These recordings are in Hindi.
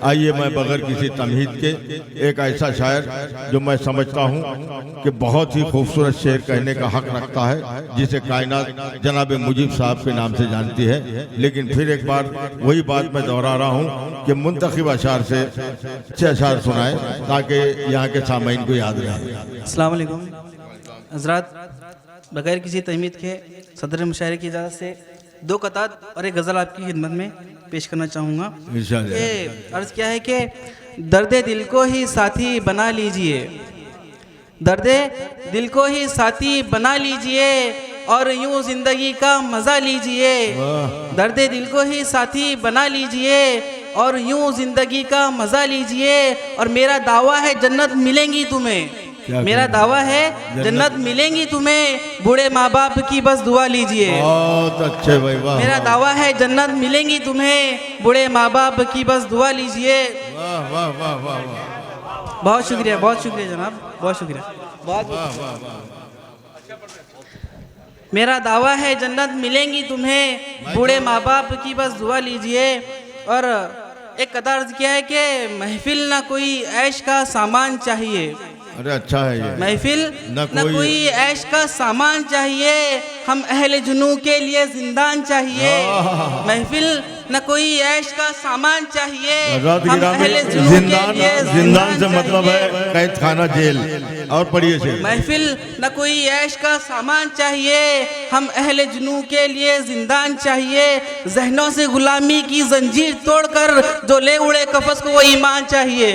आइए मैं बगैर किसी तमहीद के एक ऐसा शायर जो मैं समझता हूँ कि बहुत ही खूबसूरत शेर कहने का हक रखता है, जिसे कायनात जनाब मुजीब साहब के नाम से जानती है, लेकिन फिर एक बार वही बात मैं दोहरा रहा हूँ कि मुंतखब अशार से अच्छे अशार सुनाए ताकि यहाँ के सामीन को याद रहे। अस्सलाम वालेकुम हज़रात, बगैर किसी तहमीद के सदर मुशायरे की इजाज़त से दो कतार और एक गज़ल आपकी खिदमत में पेश करना चाहूँगा। अर्ज़ क्या है कि दर्द दिल को ही साथी बना लीजिए, दर्द दिल को ही साथी बना लीजिए और यूं जिंदगी का मज़ा लीजिए। दर्द दिल को ही साथी बना लीजिए और यूं जिंदगी का मज़ा लीजिए। और मेरा दावा है जन्नत मिलेंगी तुम्हें, मेरा दावा है जन्नत मिलेंगी तुम्हें, बूढ़े माँ बाप की बस दुआ लीजिए। बहुत अच्छे भाई, वाह। मेरा दावा है जन्नत मिलेंगी तुम्हें, बूढ़े माँ बाप की बस दुआ लीजिए। वाह वाह वाह वाह वाह, बहुत शुक्रिया जनाब, बहुत शुक्रिया। मेरा दावा है जन्नत मिलेंगी तुम्हें, बूढ़े माँ बाप की बस दुआ लीजिए। और एक कतार किया है कि महफिल ना कोई ऐश का सामान चाहिए। अरे अच्छा है ये। महफिल न कोई ऐश का सामान चाहिए, हम अहले जुनू के लिए जिंदान चाहिए। महफिल न कोई ऐश का सामान चाहिए, हम अहले जुनू के लिए जिंदान से मतलब है कैद खाना, जेल। और पढ़िए से, महफिल न कोई ऐश का सामान चाहिए, हम अहले जुनू के लिए जिंदान चाहिए। जहनों से गुलामी की जंजीर तोड़कर जो ले उड़े कफस को वो ईमान चाहिए।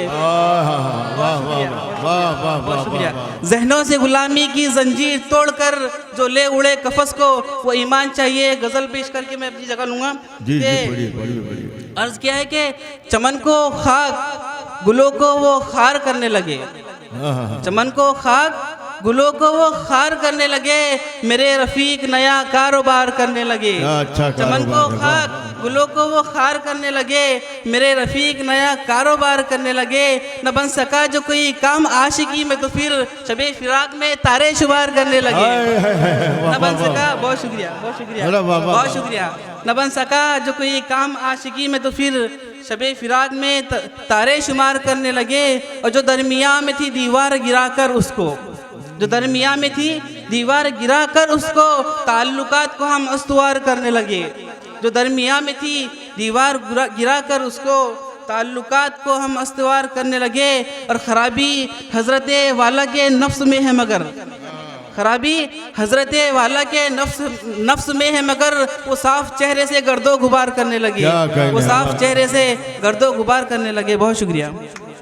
जहनों से गुलामी की जंजीर तोड़कर जो ले उड़े कफस को वो ईमान चाहिए। गजल पेश करके मैं अपनी जगह लूंगा। अर्ज क्या है कि चमन को खाक गुलों को वो खार करने लगे, चमन को खाक गुलों को वो खार करने लगे, मेरे रफीक नया कारोबार करने लगे। चमन को खाक गुलों को वो खार करने लगे, मेरे रफीक नया कारोबार करने लगे। न बन सका जो कोई काम आशिकी में तो फिर शबे फिराक में तारे शुमार करने लगे। न बन सका, बहुत शुक्रिया बहुत शुक्रिया। न बन सका जो कोई काम आशिकी में तो फिर शबे फिराक में तारे शुमार करने लगे। और जो दरमिया में थी दीवार गिराकर उसको, जो दरमिया में थी दीवार गिराकर उसको ताल्लुकात को हम अस्तवार करने लगे। जो दरमिया में थी दीवार गिराकर उसको ताल्लुकात को हम अस्तवार करने लगे। और खराबी हजरत वाला के नफ्स में है मगर, खराबी हजरत वाला के नफ्स में है मगर वो साफ चेहरे से गर्दो गुबार करने लगे, वो साफ चेहरे से गर्दो गुबार करने लगे। बहुत शुक्रिया।